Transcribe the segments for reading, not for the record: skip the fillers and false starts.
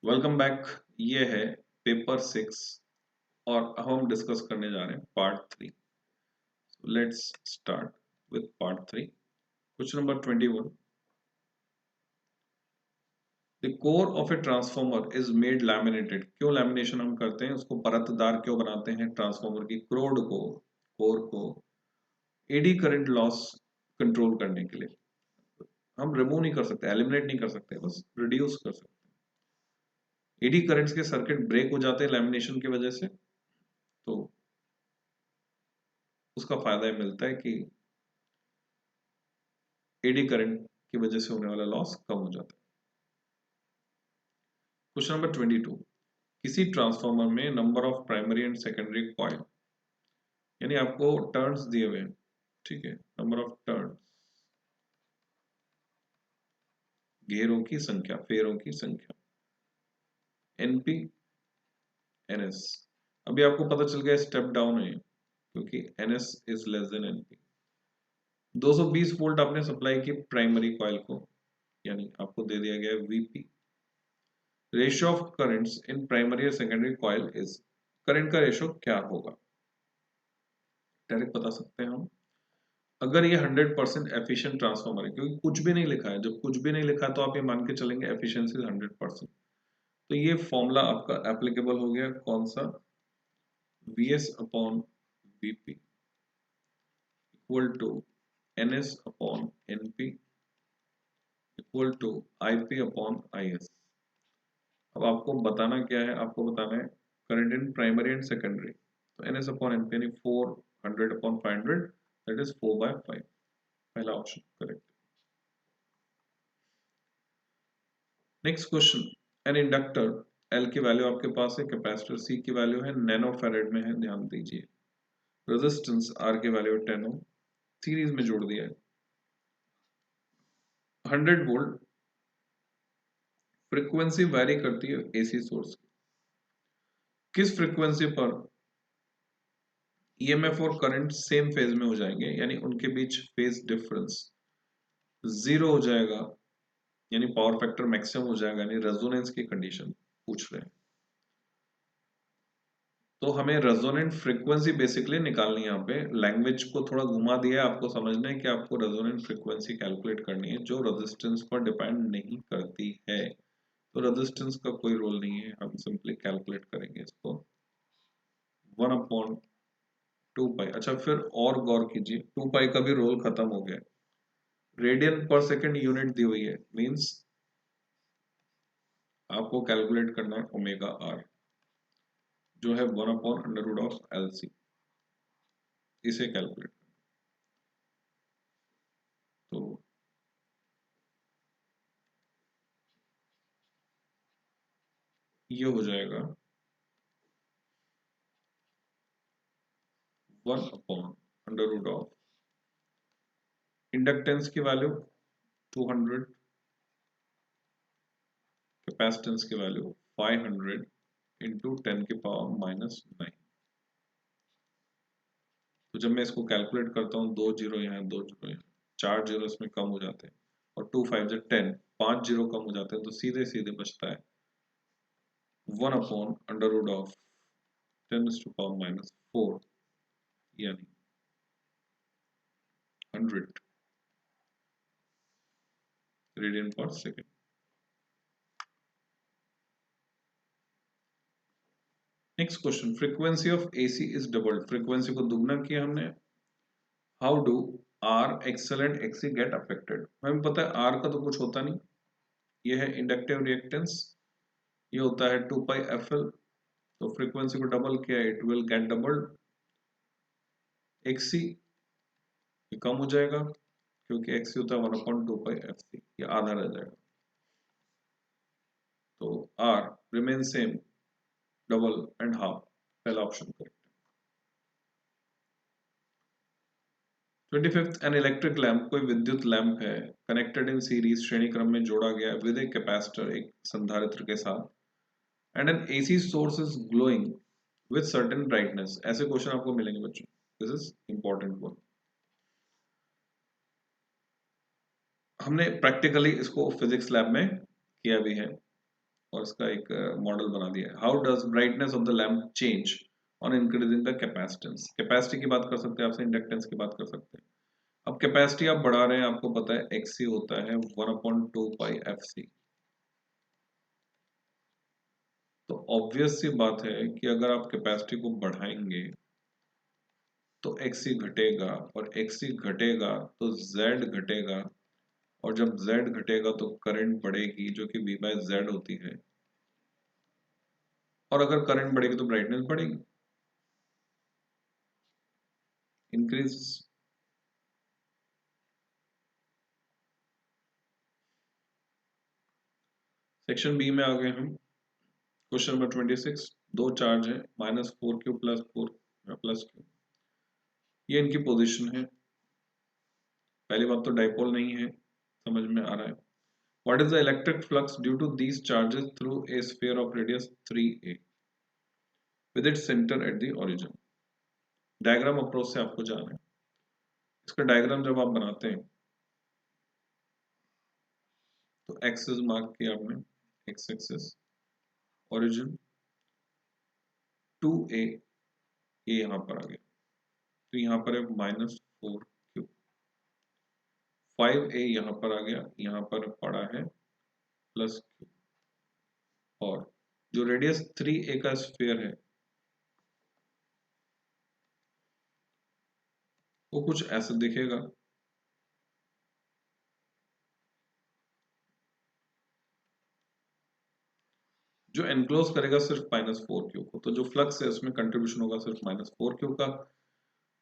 Welcome back. ये है paper 6 और अब हम डिस्कस करने जा रहे हैं part 3। Let's start with part 3। Question number 21। The core of A transformer is made laminated. क्यों लैमिनेशन हम करते हैं, उसको परतदार क्यों बनाते हैं ट्रांसफॉर्मर की कोर को एडी करंट लॉस कंट्रोल करने के लिए। हम रिमूव नहीं कर सकते, एलिमिनेट नहीं कर सकते, बस रिड्यूस कर सकते हैं। एडी करंट्स के सर्किट ब्रेक हो जाते हैं लैमिनेशन की वजह से, तो उसका फायदा ये मिलता है कि एडी करंट की वजह से होने वाला लॉस कम हो जाता है। Question number 22। किसी ट्रांसफार्मर में number of primary and secondary coil, यानी आपको टर्न्स दिए हुए हैं, ठीक है, नंबर ऑफ टर्न्स, घेरों की संख्या, फेरों की संख्या, एनपी एनएस। अभी आपको पता चल गया स्टेप डाउन है क्योंकि NS is less than NP. 220 volt आपने सप्लाई की प्राइमरी कॉइल को, यानी आपको दे दिया गया है VP. Ratio of currents in primary और सेकेंडरी कॉइल इज, करंट का रेशियो क्या होगा डायरेक्ट बता सकते हैं हम। अगर ये 100% एफिशिएंट ट्रांसफॉर्मर है, क्योंकि कुछ भी नहीं लिखा है, जब कुछ भी नहीं लिखा है तो आप ये मान के चलेंगे एफिशिएंसी 100%। तो ये फॉर्मूला आपका एप्लीकेबल हो गया, कौन सा, Vs upon Vp equal to Ns upon Np equal to Ip upon Is। अब आपको बताना क्या है, आपको बताना है current in primary and secondary. तो Ns अपॉन Np यानी 400 अपॉन 500, दैट इज 4/5। पहला option correct. Next question. An inductor L की वैल्यू आपके पास है, कैपेसिटर सी की वैल्यू है नैनो फैरेड में है, ध्यान दीजिए। रेजिस्टेंस आर की वैल्यू 10 ओम, सीरीज में जोड़ दिया है। 100 वोल्ट फ्रीक्वेंसी वैरी करती है एसी सोर्स की। किस फ्रीक्वेंसी पर ईएमएफ और करंट सेम फेज में हो जाएंगे, यानी उनके बीच फेज डिफरेंस जीरो हो जाएगा, यानी पावर फैक्टर मैक्सिमम हो जाएगा, यानी रेजोनेंस की कंडीशन पूछ रहे हैं। तो हमें रेजोनेंट फ्रीक्वेंसी बेसिकली निकालनी है। यहाँ पे लैंग्वेज को थोड़ा घुमा दिया है, आपको समझना है कि आपको रेजोनेंट फ्रीक्वेंसी कैलकुलेट करनी है जो रेजिस्टेंस पर डिपेंड नहीं करती है। तो रेजिस्टेंस का कोई रोल नहीं है, हम सिंपली कैलकुलेट करेंगे इसको 1/2 पाई। अच्छा, फिर और गौर कीजिए, 2 पाई का भी रोल खत्म हो गया। रेडियन पर सेकेंड यूनिट दी हुई है, मींस आपको कैलकुलेट करना है ओमेगा आर, जो है 1/√LC। इसे कैलकुलेट, तो ये हो जाएगा 1/√, इंडक्टेंस की वैल्यू 200, कैपेसिटेंस की वैल्यू 500 इंटू 10⁻⁹। तो जब मैं इसको कैलकुलेट करता हूँ, 2 जीरो यहाँ, 2 जीरो यहाँ, 4 जीरो इसमें कम हो जाते हैं, और 2 5 से 10, 5 जीरो कम हो जाते हैं, तो सीधे सीधे बचता है 1/10⁻⁴, यानी 100 radian per second. Next question. Frequency of AC is doubled. Frequency को दुगना किया हमने। How do are XL and XC get affected. हमें पता है आर का तो कुछ होता नहीं, ये है इंडक्टिव रिएक्टेंस, ये होता है 2πfl। तो फ्रीक्वेंसी को डबल किया, it will get doubled. XC ये कम हो जाएगा क्योंकि एक्सी होता है 1/2πfc, ये आधा रह जाएगा। तो R remain same, double and half, पहला option correct. 25th, an electric lamp, कोई विद्युत लैंप है, कनेक्टेड इन सीरीज, श्रेणी क्रम में जोड़ा गया विद ए कैपेसिटर, एक संधारित्र के साथ, and N AC source is glowing with certain brightness. ऐसे क्वेश्चन आपको मिलेंगे बच्चों, दिस इज इंपॉर्टेंट वन। हमने प्रैक्टिकली इसको फिजिक्स लैब में किया भी है। और इसका एक मॉडल बना दिया है। How does brightness of the lamp change on increasing the capacitance. Capacity की बात कर सकते हैं आपसे, इंडक्टेंस की बात कर सकते हैं। अब कैपेसिटी आप बढ़ा रहे हैं, आपको पता है XC होता है 1/2πfc। तो ऑब्वियस सी बात है कि अगर आप कैपेसिटी को बढ़ाएंगे तो XC घटेगा, और XC घटेगा तो Z घटेगा, और जब Z घटेगा तो करंट बढ़ेगी जो कि V/Z होती है, और अगर करंट बढ़ेगी तो ब्राइटनेस बढ़ेगी, इंक्रीज। सेक्शन बी में आ गए हम। Question number 26। दो चार्ज है -4q + 4 + q। ये इनकी पोजीशन है। पहली बात तो डाइपोल नहीं है, समझ में आ रहा है। What is the electric flux due to these charges through a sphere of radius 3a with its centre at the origin. Diagram approach से आपको जाना है। इसका डायग्राम जब आप बनाते हैं तो एक्सिस मार्क किया आपने, एक्स एक्सिस, ओरिजिन 2a, ये यहाँ पर आ गया, तो यहाँ पर है -4q। 5a यहाँ पर आ गया, यहाँ पर पड़ा है +q, और जो रेडियस 3a का स्फीयर है वो कुछ ऐसा दिखेगा। जो एनक्लोज करेगा सिर्फ -4q को, तो जो फ्लक्स है उसमें कंट्रीब्यूशन होगा सिर्फ -4q का।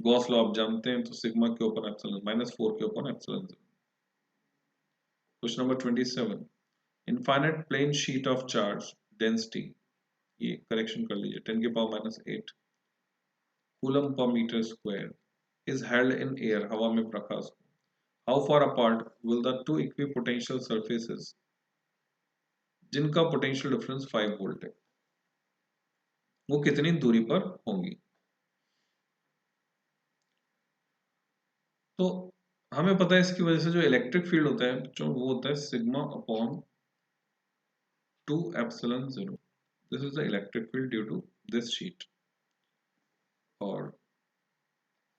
गॉस लॉ आप जानते हैं, तो सिग्मा के ऊपर epsilon -4q/ε0। Question number 27। Infinite plane sheet of charge density, ये करेक्शन कर लीजिए, 10⁻⁸ कूलम पर meter square is held in air, हवा में प्रकाश। How far apart will the two equipotential surfaces जिनका पोटेंशियल डिफरेंस 5 वोल्ट है, वो कितनी दूरी पर होंगी। तो हमें पता है इसकी वजह से जो इलेक्ट्रिक फील्ड होता है जो वो होता है σ/2ε0। This is the electric field due to this sheet. और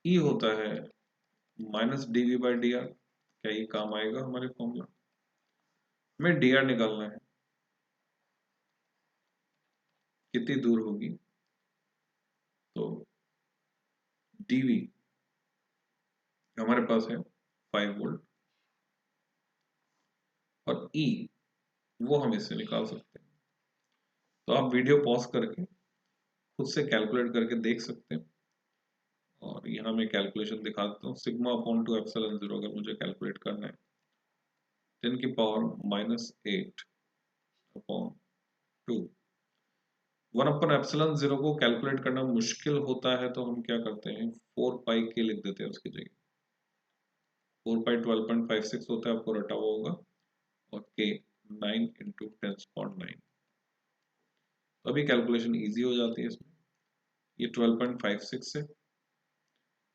E होता है -dV/dr। क्या ये काम आएगा हमारे फॉर्मूला में? dr निकालना है, कितनी दूर होगी, तो dV हमारे पास है 5 वोल्ट, और E वो हम इससे निकाल सकते हैं। तो आप वीडियो पॉज करके खुद से कैलकुलेट करके देख सकते हैं। और यहाँ मैं कैलकुलेशन दिखा देता हूँ। σ/2ε0 अगर मुझे कैलकुलेट करना है, 10⁻⁸/2। 1/ε0 को कैलकुलेट करना मुश्किल होता है, तो हम क्या करते हैं, 4πk लिख देते हैं उसकी जगह। 4π 12.56 होता है, आपको रटा हुआ होगा, और k 9 × 10⁻⁹। तो अभी कैलकुलेशन इजी हो जाती है इसमें। ये 12.56 से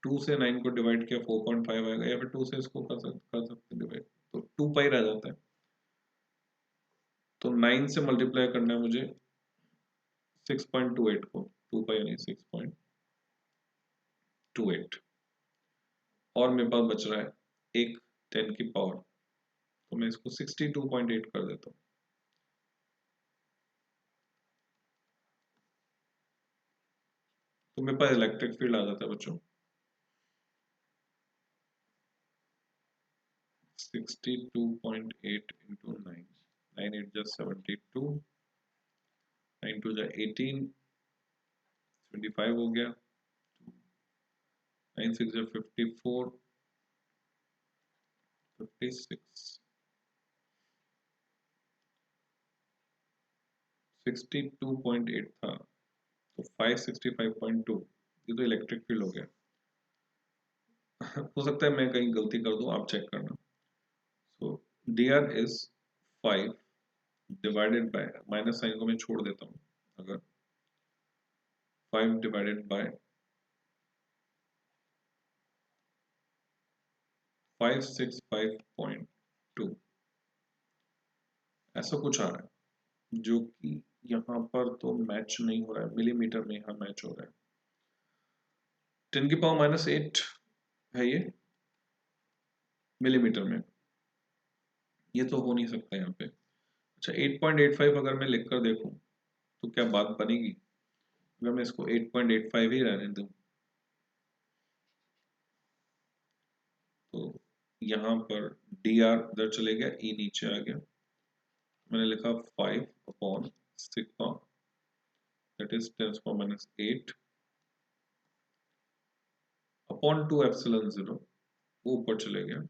2 से 9 को डिवाइड किया 4.5 आएगा, या फिर 2 से इसको कर सकते डिवाइड, तो 2π रह जाता है। तो 9 से मल्टीप्लाई करना है मुझे 6.28 को, 2π नहीं 6.28, और मेरे पास बच रहा है एक 10 की पावर, तो मैं इसको 62.8 कर देता हूँ। तो मेरे पास इलेक्ट्रिक फील्ड आ जाता है बच्चों 62.8 × 9, 9 8 जा 72, 9 2 जा 18, 25 हो गया, 9 6 जा 54, 56, 62.8 था, तो 565.2, ये तो इलेक्ट्रिक फील्ड हो गया। हो सकता है मैं कहीं गलती कर दूं, आप चेक करना। So dr is 5 divided by, minus sign को मैं छोड़ देता हूँ, अगर 5 डिवाइडेड बाय 565.2 ऐसा कुछ आ रहा है। जो कि यहाँ पर तो मैच नहीं हो रहा है, मिलीमीटर में यहाँ मैच हो रहा है। 10⁻⁸ है ये मिलीमीटर में, ये तो हो नहीं सकता यहाँ पे। अच्छा 8.85 अगर मैं लिख कर देखूं तो क्या बात बनेगी? अगर मैं इसको 8.85 ही रहने दूं तो यहाँ पर डी आर इधर चले गया, ई नीचे आ गया, मैंने लिखा 5/सिग्मा दैट इज 10⁻⁸ अपॉन 2ε0, वो ऊपर चले गया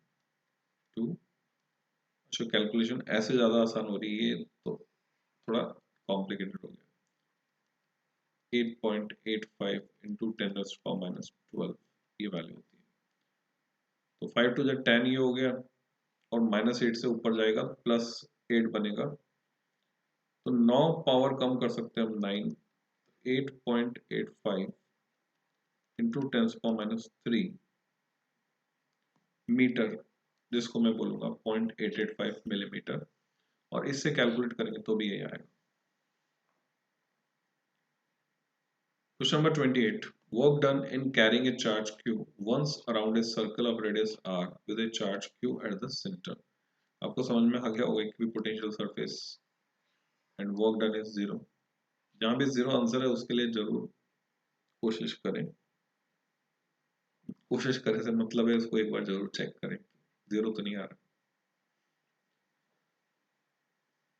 2। अच्छा कैलकुलेशन ऐसे ज्यादा आसान हो रही है, तो थोड़ा कॉम्प्लिकेटेड हो गया। 8.85 इंटू 10⁻12 ये वैल्यू होती है। तो 5 टू 10 ये हो गया, और -8 से ऊपर जाएगा +8 बनेगा, तो 9 पावर कम कर सकते हैं हम 9, 8.85 इंटू 10⁻³ मीटर, जिसको मैं बोलूंगा 0.885 मिलीमीटर, और इससे कैलकुलेट करेंगे तो भी यही आएगा। Question number 28. Work done in carrying a charge q once around a circle of radius r with a charge q at the center. आपको समझ में आ गया होगा कि potential surface and work done is 0. जहाँ भी 0 आंसर है उसके लिए जरूर कोशिश करें। कोशिश करें से मतलब है उसको एक बार जरूर चेक करें, 0 तो नहीं आ रहा।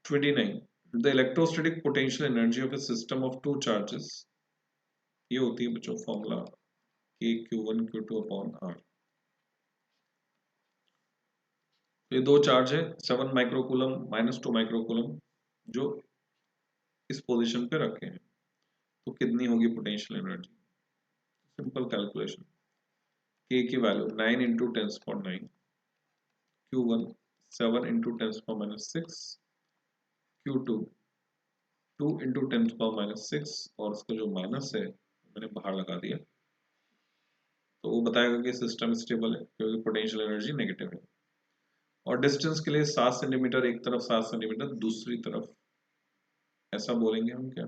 29. The electrostatic potential energy of a system of two charges, ये होती है बच्चों formula k q1 q2 upon r। ये दो चार्ज है 7 माइक्रोकूलम -2 माइक्रोकूलम, जो इस पोजीशन पे रखे हैं, तो कितनी होगी potential energy? Simple calculation, k की value 9 into 10⁻⁹, q1 7 into 10⁻⁶, q2 2 into 10⁻⁶, और उसका जो माइनस है मैंने बाहर लगा दिया, तो वो बताएगा कि सिस्टम स्टेबल है क्योंकि पोटेंशियल एनर्जी नेगेटिव है। और डिस्टेंस के लिए 7 सेंटीमीटर एक तरफ, 7 सेंटीमीटर दूसरी तरफ, ऐसा बोलेंगे हम क्या?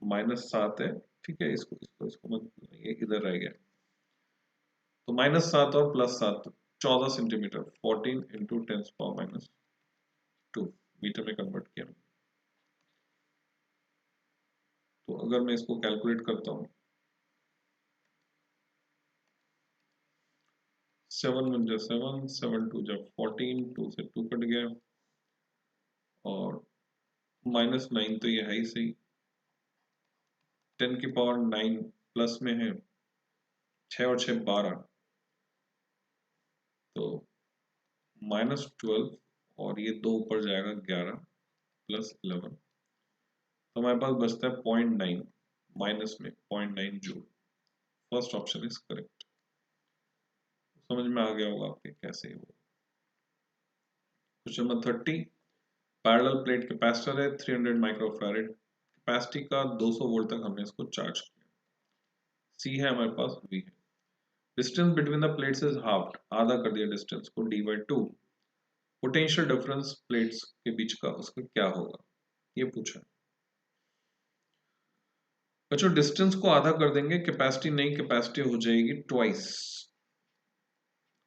-7 है, ठीक है, इसको इसको इसको मत, ये इधर रह गया, तो -7 और +7 14 सेंटीमीटर, 14 इंटू 10⁻² मीटर में कन्वर्ट किया। तो अगर मैं इसको कैलकुलेट करता हूँ, 7 1 जा 7, 7 2 जा 14, 2 से 2 कट गया, और -9 तो ये है ही सही, 10⁻⁹ प्लस में है, 6 और 6 12, तो -12, और ये 2 ऊपर जाएगा 11 + 11, तो हमारे पास बचता है 0.9, माइनस में 0.9 joule. First option is correct. समझ में आ गया होगा आपके कैसे वो। Question number 30, parallel plate capacitor है 300 माइक्रोफैरेड, कैपेसिटी का 200 वोल्ट तक हमने इसको चार्ज किया। सी है हमारे पास, वी है। Distance between the plates is halved, आधा कर दिया डिस्टेंस को, d/2। पोटेंशियल डिफरेंस प्लेट्स के बीच का उसका क्या होगा, ये पूछा है। बच्चों डिस्टेंस को आधा कर देंगे, कैपेसिटी नई कैपेसिटी हो जाएगी ट्वाइस,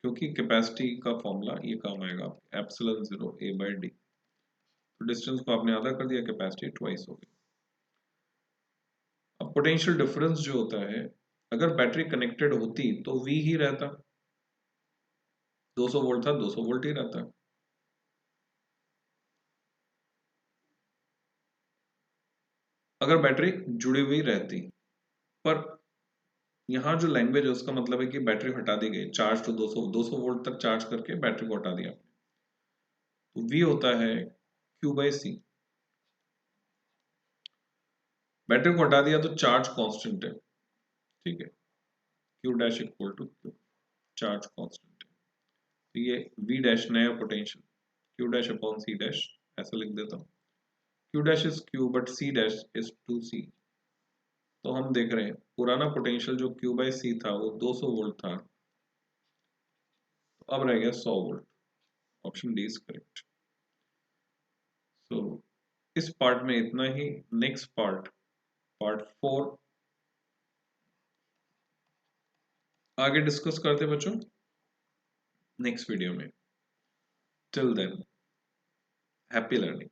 क्योंकि कैपेसिटी का फॉर्मूला ये काम आएगा ε0 a/d। तो डिस्टेंस को आपने आधा कर दिया, कैपेसिटी ट्वाइस हो गई। अब पोटेंशियल डिफरेंस जो होता है, अगर बैटरी कनेक्टेड होती तो V ही रहता, 200 वोल्ट था 200 वोल्ट ही रहता। अगर बैटरी जुड़ी हुई रहती, पर यहाँ जो लैंग्वेज है उसका मतलब है कि बैटरी हटा दी गई, चार्ज तो 200 वोल्ट तक चार्ज करके बैटरी को हटा दिया, तो V होता है Q/C। बैटरी को हटा दिया तो चार्ज कांस्टेंट है, ठीक है, Q' equal to Q, charge constant है, तो ये V' नया पोटेंशियल, Q' अपॉन C', ऐसा लिख देता हूँ। Q' is Q but C' is 2C। तो हम देख रहे हैं पुराना पोटेंशियल जो Q/C था वो 200 वोल्ट था, तो अब रह गया 100 volt. Option D is correct. इस पार्ट में इतना ही। नेक्स्ट पार्ट, पार्ट 4 आगे डिस्कस करते हैं बच्चों नेक्स्ट वीडियो में। Till than happy learning.